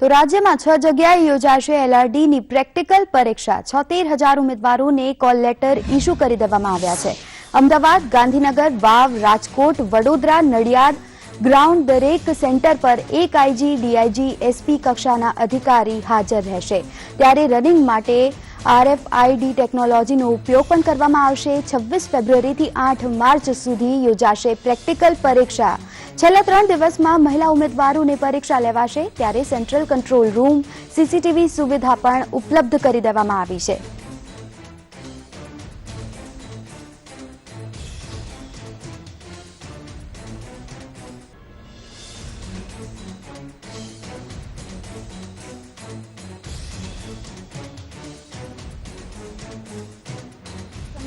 તો રાજ્યમાં 6 જગ્યાએ યોજાશે એલઆરડીની પ્રેક્ટિકલ પરીક્ષા 76,000 ઉમેદવારોને કોલ લેટર ઇસ્યુ કરી દેવામાં આવ્યા છે। અમદાવાદ, ગાંધીનગર, વાવ, રાજકોટ, વડોદરા, નડિયાદ ગ્રાઉન્ડ દરેક સેન્ટર પર એક આઈજી, ડીઆઈજી, એસપી કક્ષાના અધિકારી હાજર રહેશે। ત્યારે રનિંગ માટે આરએફઆઈડી ટેકનોલોજીનો ઉપયોગ પણ કરવામાં આવશે। 26 ફેબ્રુઆરીથી 8 માર્ચ સુધી યોજાશે પ્રેક્ટિકલ પરીક્ષા। છેલ્લા 3 દિવસમાં મહિલા ઉમેદવારોને પરીક્ષા લેવાશે। ત્યારે સેન્ટ્રલ કંટ્રોલ રૂમ, સીસીટીવી સુવિધા પણ ઉપલબ્ધ કરી દેવામાં આવી છે।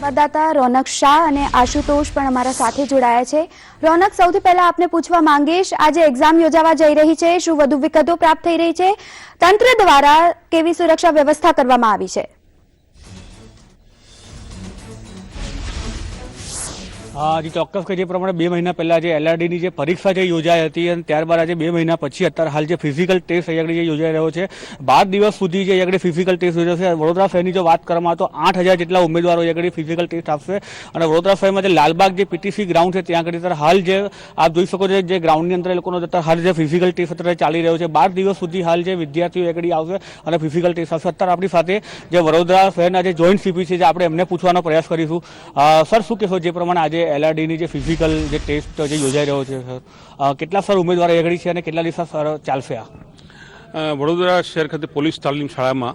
સંવાદદાતા રોનક શાહ અને આશુતોષ પણ અમારા સાથે જોડાયા છે। રોનક, સૌથી પહેલા આપને પૂછવા માંગીશ, આજે એક્ઝામ યોજાવા જઈ રહી છે, શું વધુ વિગતો પ્રાપ્ત થઈ રહી છે? તંત્ર દ્વારા કેવી સુરક્ષા વ્યવસ્થા કરવામાં આવી છે? जी ચોક્કસ કે જે પ્રમાણે 2 મહિના પહેલા જે એલઆરડીની જે પરીક્ષા જે યોજાઈ હતી અને ત્યારબાદ આજે 2 મહિના પછી અત્યારે હાલ જે ફિઝિકલ ટેસ્ટ અહીંયા જે યોજાઈ રહ્યો છે, 12 દિવસ સુધી જે અહીંયા ફિઝિકલ ટેસ્ટ યોજાશે। વડોદરા શહેરની જો વાત કરવામાં આવે તો 8,000 જેટલા ઉમેદવારો અહીંયા ફિઝિકલ ટેસ્ટ આપશે અને વડોદરા શહેરમાં જે લાલબાગ જે પીટીસી ગ્રાઉન્ડ છે ત્યાં આગળ હાલ જે આપ જોઈ શકો છો જે ગ્રાઉન્ડની અંદર એ લોકોનો અત્યારે હાલ જે ફિઝિકલ ટેસ્ટ અત્યારે ચાલી રહ્યો છે। 12 દિવસ સુધી હાલ જે વિદ્યાર્થીઓ અહીંયા આવશે અને ફિઝિકલ ટેસ્ટ આવશે। અત્યારે આપણી સાથે જે વડોદરા શહેરના જે જોઈન્ટ સીપી છે જે આપણે એમને પૂછવાનો પ્રયાસ કરીશું। સર, શું કહેશો જે પ્રમાણે આજે એલઆરડીની જે ફિઝિકલ જે ટેસ્ટ જે યોજાઈ રહ્યો છે, કેટલા સર ઉમેદવારો આગળ છે અને કેટલા દિવસ ચાલશે આ? વડોદરા શહેર ખાતે પોલીસ તાલીમ શાળામાં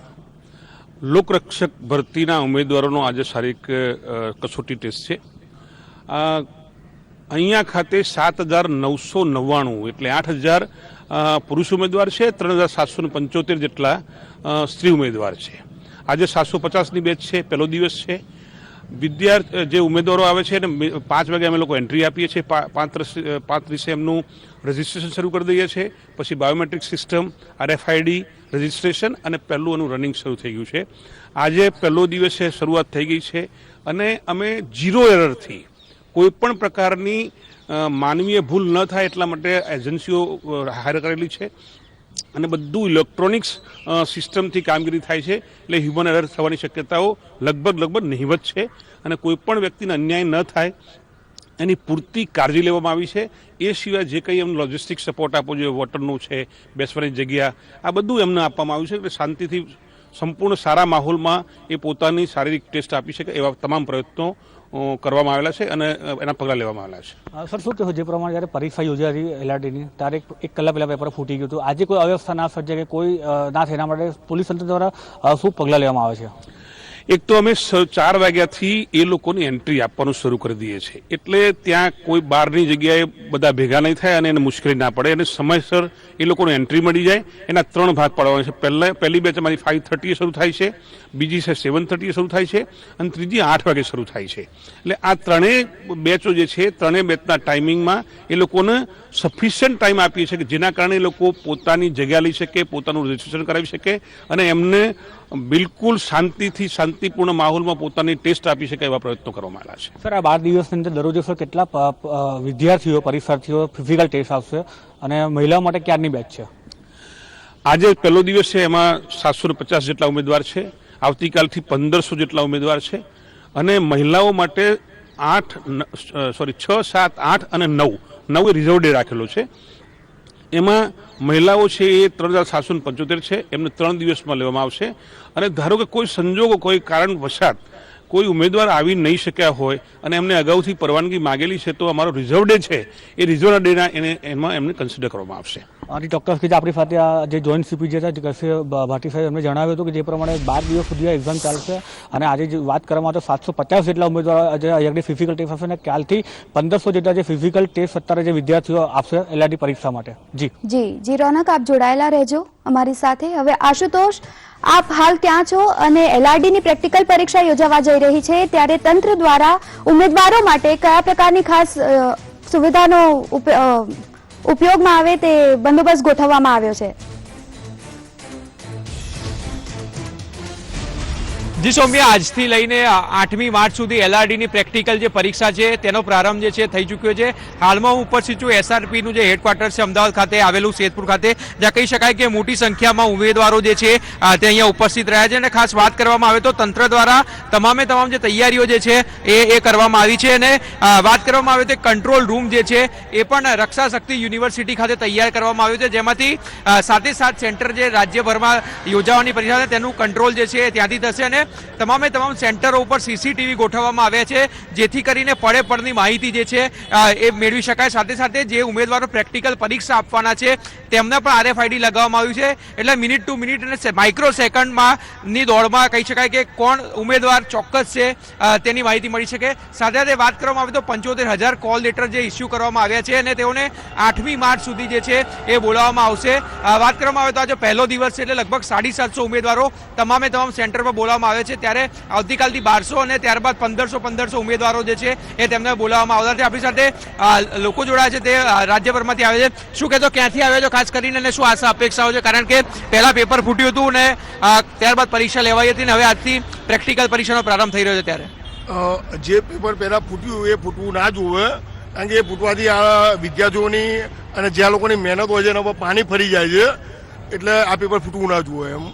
લોકરક્ષક ભરતીના ઉમેદવારોનો આજે શારીરિક કસોટી ટેસ્ટ છે। અહીંયા ખાતે 7,999 એટલે 8,000 પુરુષ ઉમેદવાર છે, 3,775 જેટલા સ્ત્રી ઉમેદવાર છે। આજે 750ની બેચ છે, પહેલો દિવસ છે। વિદ્યાર્થી જે ઉમેદવારો આવે છે ને 5 વાગે અમે લોકો એન્ટ્રી આપીએ છીએ, 35 એમનું રજિસ્ટ્રેશન શરૂ કરી દઈએ છીએ। પછી બાયોમેટ્રિક સિસ્ટમ, આરએફઆઈડી રજિસ્ટ્રેશન અને પહેલું એનું રનિંગ શરૂ થઈ ગયું છે। આજે પહેલો દિવસે શરૂઆત થઈ ગઈ છે અને અમે 0 એરરથી કોઈ પણ પ્રકારની માનવીય ભૂલ ન થાય એટલા માટે એજન્સીઓ હાયર કરેલી છે અને બધું ઇલેક્ટ્રોનિક્સ સિસ્ટમથી કામગીરી થાય છે, એટલે હ્યુમન એરર થવાની શક્યતાઓ લગભગ નહિવત છે અને કોઈ પણ વ્યક્તિને અન્યાય ન થાય એની પૂરતી કાળજી લેવામાં આવી છે। એ સિવાય જે કંઈ એમને લોજિસ્ટિક સપોર્ટ આપવો જોઈએ, વોટરનું છે, બેસવાની જગ્યા, આ બધું એમને આપવામાં આવ્યું છે, એટલે શાંતિથી સંપૂર્ણ સારા માહોલમાં એ પોતાની શારીરિક ટેસ્ટ આપી શકે એવા તમામ પ્રયત્નો કરવામાં આવેલા છે અને એના પગલાં લેવામાં આવેલા છે। સર, શું કહેશો જે પ્રમાણે જ્યારે પરીક્ષા યોજાઈ હતી એલઆરડીની ત્યારે 1 કલાક પહેલા પેપર ફૂટી ગયું હતું, આજે કોઈ અવ્યવસ્થા ના સર્જાય કે કોઈ ના થાય એના માટે પોલીસ તંત્ર દ્વારા શું પગલાં લેવામાં આવે છે? એક તો અમે 4 વાગ્યાથી એ લોકોની એન્ટ્રી આપવાનું શરૂ કરી દઈએ છીએ, એટલે ત્યાં કોઈ બહારની જગ્યાએ બધા ભેગા નહીં થાય અને એને મુશ્કેલી ના પડે અને સમયસર એ લોકોને એન્ટ્રી મળી જાય। એના 3 ભાગ પાડવાના છે। પહેલી બેચ અમારી 5:30 શરૂ થાય છે, બીજી છે 7:30 શરૂ થાય છે અને ત્રીજી 8 વાગે શરૂ થાય છે। એટલે આ ત્રણેય બેચો જે છે, ત્રણેય બેચના ટાઈમિંગમાં એ લોકોને સફિશિયન્ટ ટાઈમ આપીએ છીએ કે જેના કારણે એ લોકો પોતાની જગ્યા લઈ શકે, પોતાનું રજિસ્ટ્રેશન કરાવી શકે અને એમને બિલકુલ શાંતિપૂર્ણ માહોલમાં પોતાની ટેસ્ટ આપી શકે એવા પ્રયત્નો કરવામાં આવ્યા છે। સર, આ 12 દિવસની અંદર દરરોજ સર કેટલા વિદ્યાર્થીઓ, પરીક્ષાર્થીઓ ફિઝિકલ ટેસ્ટ આપશે અને મહિલાઓ માટે ક્યારની બેચ છે? આજે પહેલો દિવસ છે, એમાં 750 જેટલા ઉમેદવાર છે। આવતીકાલથી 1,500 જેટલા ઉમેદવાર છે અને મહિલાઓ માટે 6, 7, 8 અને 9 એ રિઝર્વ ડે રાખેલો છે। એમાં મહિલાઓ છે એ 3,775 છે, એમને 3 દિવસમાં લેવામાં આવશે અને ધારો કે કોઈ સંજોગો, કોઈ કારણવશાત કોઈ ઉમેદવાર આવી નહીં શક્યા હોય અને એમને અગાઉથી પરવાનગી માગેલી છે તો અમારો રિઝર્વ ડે છે એ રિઝર્વ ડેના એમાં એમને કન્સિડર કરવામાં આવશે। આની ચોક્કસ કે આપણી સાથે આ જે જોઈન્ટ સીપી જે હતા કશે ભાટી સાહેબ એમને જણાવ્યું હતું કે જે પ્રમાણે 12 દિવસ સુધી આ એક્ઝામ ચાલશે અને આજે જે વાત કરવામાં આવે તો 750 જેટલા ઉમેદવારો આજે અહીંયા ફિઝિકલ ટેસ્ટ આપશે અને કાલથી 1,500 જેટલા જે ફિઝિકલ ટેસ્ટ અત્યારે જે વિદ્યાર્થીઓ આપશે એલઆરડી પરીક્ષા માટે। જી રોનક, આપ જોડાયેલા રહેજો અમારી સાથે। હવે આશુતોષ, આપ હાલ ક્યાં છો અને એલઆરડીની પ્રેક્ટિકલ પરીક્ષા યોજાવા જઈ રહી છે, ત્યારે તંત્ર દ્વારા ઉમેદવારો માટે કયા પ્રકારની ખાસ સુવિધાનો ઉપયોગમાં આવે તે બંદોબસ્ત ગોઠવવામાં આવ્યો છે? જી સૌમ્યા, આજથી લઈને 8મી માર્ચ સુધી એલઆરડીની પ્રેક્ટિકલ જે પરીક્ષા છે તેનો પ્રારંભ જે છે થઈ ચૂક્યો છે. હાલમાં હું ઉપસ્થિત છું એસઆરપીનું જે હેડક્વાર્ટર છે અમદાવાદ ખાતે આવેલું શેરપુર ખાતે, જ્યાં કહી શકાય કે મોટી સંખ્યામાં ઉમેદવારો જે છે તે અહીંયા ઉપસ્થિત રહ્યા છે. અને ખાસ વાત કરવામાં આવે તો તંત્ર દ્વારા તમામે તમામ જે તૈયારીઓ જે છે એ કરવામાં આવી છે. અને વાત કરવામાં આવે તો કંટ્રોલ રૂમ જે છે એ પણ રક્ષા શક્તિ યુનિવર્સિટી ખાતે તૈયાર કરવામાં આવ્યું છે, જેમાંથી સાથે સાત સેન્ટર જે રાજ્યભરમાં યોજાવાની પરીક્ષા છે તેનું કંટ્રોલ જે છે ત્યાંથી થશે. અને તમામે તમામ સેન્ટરો ઉપર સીસીટીવી ગોઠવવામાં આવ્યા છે, જેથી કરીને પડે પડની માહિતી જે છે એ મેળવી શકાય. સાથે સાથે જે ઉમેદવારો પ્રેક્ટિકલ પરીક્ષા આપવાના છે તેમને પણ આરએફઆઈડી લગાવવામાં આવ્યું છે, એટલે મિનિટ ટુ મિનિટ અને માઇક્રો સેકન્ડમાં ની દોડમાં કહી શકાય કે કોણ ઉમેદવાર ચોક્કસ છે તેની માહિતી મળી શકે. સાથે સાથે વાત કરવામાં આવે તો 75,000 કોલ લેટર જે ઇસ્યુ કરવામાં આવ્યા છે અને તેઓને 8મી માર્ચ સુધી જે છે એ બોલાવવામાં આવશે. વાત કરવામાં આવે તો આજે પહેલો દિવસ છે, એટલે લગભગ 750 ઉમેદવારો તમામે તમામ સેન્ટર પર બોલાવવામાં આવે છે. ત્યારે આવતીકાલથી 1200 અને ત્યારબાદ 1500 ઉમેદવારો જે છે એ તેમને બોલાવવામાં આવતા છે. આપણી સાથે લોકો જોડાયા છે તે રાજ્યભરમાંથી આવે છે. શું કહેતો, ક્યાંથી આવ્યા છો ખાસ કરીને, અને શું આશા અપેક્ષાઓ છે? કારણ કે પહેલા પેપર ફૂટ્યું હતું અને ત્યારબાદ પરીક્ષા લેવાઈ હતી, અને હવે આજથી પ્રેક્ટિકલ પરીક્ષાનો પ્રારંભ થઈ રહ્યો છે. ત્યારે જે પેપર પહેલાં ફૂટ્યું એ ફૂટવું ના જોવે, કારણ કે એ ફૂટવાથી આ વિદ્યાર્થીઓની અને જ્યાં લોકોની મહેનત હોય છે એના પર પાણી ફરી જાય છે, એટલે આ પેપર ફૂટવું ના જોવે. એમ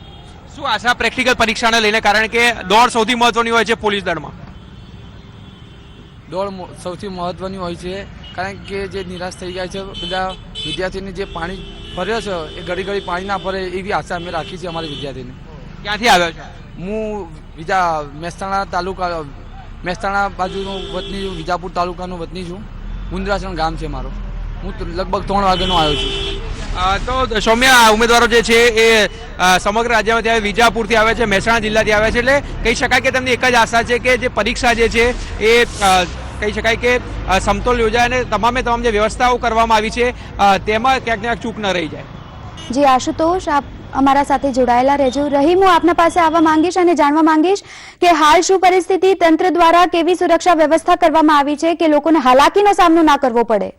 શું આશા પ્રેક્ટિકલ પરીક્ષાને લઈને? કારણ કે દોડ સૌથી મહત્વની હોય છે પોલીસ દળમાં. દોડ સૌથી મહત્વની હોય છે, કારણ કે જે નિરાશ થઈ ગયા છે બધા વિદ્યાર્થીને, જે પાણી ફર્યો છે એ ઘડી ઘડી પાણી ના ફરે એવી આશા અમે રાખી છે અમારી વિદ્યાર્થીને. ક્યાંથી આવ્યો છે? હું મહેસાણા બાજુનો વતની છું, વિજાપુર તાલુકાનો વતની છું. ઉંદરાસણ ગામ છે મારો. હું લગભગ 3 વાગ્યાનો આવ્યો છું. તો સૌમ્યા, ઉમેદવારો જે છે એ સમગ્ર રાજ્યમાંથી આવે, વિજાપુરથી આવે છે, મહેસાણા જિલ્લાથી આવે છે, એટલે કહી શકાય કે તેમની એક જ આશા છે કે જે પરીક્ષા જે છે એ કહી શકાય કે સમતોલ યોજાય અને તમામે તમામ જે વ્યવસ્થાઓ કરવામાં આવી છે તેમાં ક્યાંક ને ક્યાંક ચૂક ન રહી જાય. જી આશુતોષ, આપ અમારા સાથે જોડાયેલા રહેજો. રહીમ, હું આપના પાસે આવવા માંગીશ અને જાણવા માંગીશ કે હાલ શું પરિસ્થિતિ, તંત્ર દ્વારા કેવી સુરક્ષા વ્યવસ્થા કરવામાં આવી છે કે લોકોને હાલાકીનો સામનો ના કરવો પડે?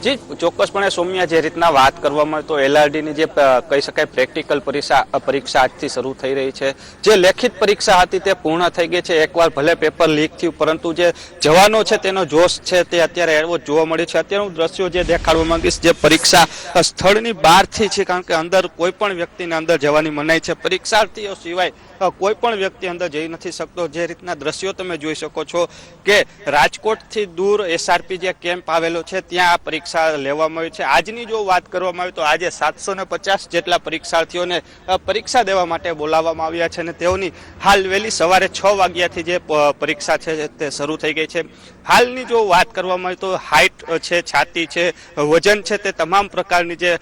જી ચોક્કસપણે સૌમ્યા, જે રીતના વાત કરવામાં આવે તો એલઆરડીની જે કહી શકાય પ્રેક્ટિકલ પરીક્ષા આજથી શરૂ થઈ રહી છે. જે લેખિત પરીક્ષા હતી તે પૂર્ણ થઈ ગઈ છે. એકવાર ભલે પેપર લીક થયું, પરંતુ જે જવાનો છે તેનો જોશ છે તે અત્યારે એવો જોવા મળે છે. અત્યારનું દ્રશ્યો જે દેખાડવા માંગીશ, જે પરીક્ષા સ્થળની બહારથી છે, કારણ કે અંદર કોઈ પણ વ્યક્તિને અંદર જવાની મનાઈ છે. પરીક્ષાર્થીઓ સિવાય કોઈ પણ વ્યક્તિ અંદર જઈ નથી શકતો. જે રીતના દ્રશ્યો તમે જોઈ શકો છો કે રાજકોટથી દૂર એસઆરપી જે કેમ્પ આવેલો છે ત્યાં આ પરીક્ષા લેવામાં આવી છે. આજની જો વાત કરવામાં આવે તો આજે 750 જેટલા પરીક્ષાર્થીઓને પરીક્ષા દેવા માટે બોલાવવામાં આવ્યા છે, અને તેઓની હાલ વહેલી સવારે 6 વાગ્યાથી જે પરીક્ષા છે તે શરૂ થઈ ગઈ છે. હાલની જો વાત કરવામાં આવે તો હાઇટ છે, છાતી છે, વજન છે, તે તમામ પ્રકારની જે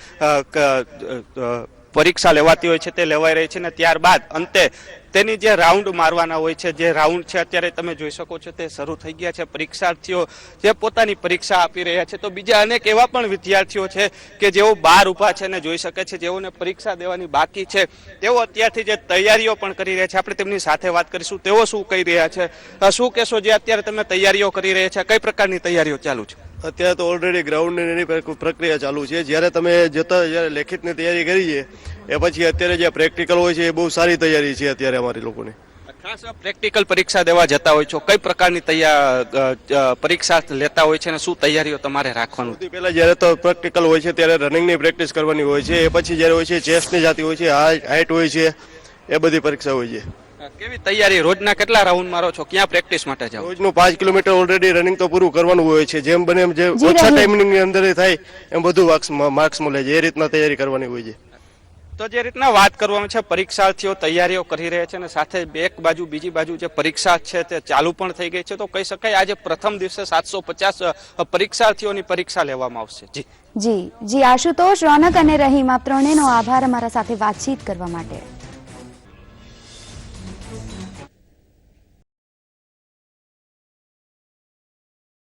પરીક્ષા લેવાતી હોય છે તે લેવાઈ રહી છે. અને ત્યારબાદ અંતે તેની જે રાઉન્ડ મારવાના હોય છે, જે રાઉન્ડ છે અત્યારે તમે જોઈ શકો છો તે શરૂ થઈ ગયા છે. પરીક્ષાર્થીઓ જે પોતાની પરીક્ષા આપી રહ્યા છે, તો બીજા અનેક એવા પણ વિદ્યાર્થીઓ છે કે જેઓ બહાર ઊભા છે અને જોઈ શકે છે, જેઓને પરીક્ષા દેવાની બાકી છે, તેઓ અત્યારથી જે તૈયારીઓ પણ કરી રહ્યા છે. આપણે તેમની સાથે વાત કરીશું, તેઓ શું કહી રહ્યા છે. શું કહેશો, જે અત્યારે તમે તૈયારીઓ કરી રહ્યા છે, કઈ પ્રકારની તૈયારીઓ ચાલુ છે? અત્યારે તો ઓલરેડી ગ્રાઉન્ડની એની પ્રક્રિયા ચાલુ છે. જ્યારે તમે જ્યારે લેખિતની તૈયારી કરીએ એ પછી અત્યારે જે પ્રેક્ટિકલ હોય છે એ બહુ સારી તૈયારી છે અત્યારે અમારી લોકોની. ખાસ પ્રેક્ટિકલ પરીક્ષા દેવા જતા હોય છો, કઈ પ્રકારની પરીક્ષા લેતા હોય છે અને શું તૈયારીઓ તમારે રાખવાનું? સૌથી પહેલા જ્યારે તો પ્રેક્ટિકલ હોય છે ત્યારે રનિંગની પ્રેક્ટિસ કરવાની હોય છે. એ પછી જ્યારે હોય છે ચેસ્ટની જાતી હોય છે, હાઇટ હોય છે, એ બધી પરીક્ષા હોય છે. કેવી તૈયારી? રોજના કેટલા રાઉન્ડ મારો છો? ક્યાં પ્રેક્ટિસ માટે જાઓ? રોજનું 5 કિલોમીટર ઓલરેડી રનિંગ તો પૂરું કરવાનું હોય છે. જેમ બને એમ જે ઓછા ટાઈમિંગની અંદર થાય એમ બધું માર્ક્સ મળે છે. એ રીતના તૈયારી કરવાની હોય છે. તો જે રીતના વાત કરવામાં છે, પરીક્ષાર્થીઓ તૈયારીઓ કરી રહ્યા છે અને સાથે બીજી બાજુ જે પરીક્ષા છે તે ચાલુ પણ થઈ ગઈ છે. તો કહી શકાય આજે પ્રથમ દિવસે 750 પરીક્ષાર્થીઓની પરીક્ષા લેવામાં આવશે. જી આશુતોષ, રોનક અને રહીમ, આપ ત્રણેયનો આભાર અમારા સાથે વાતચીત કરવા માટે.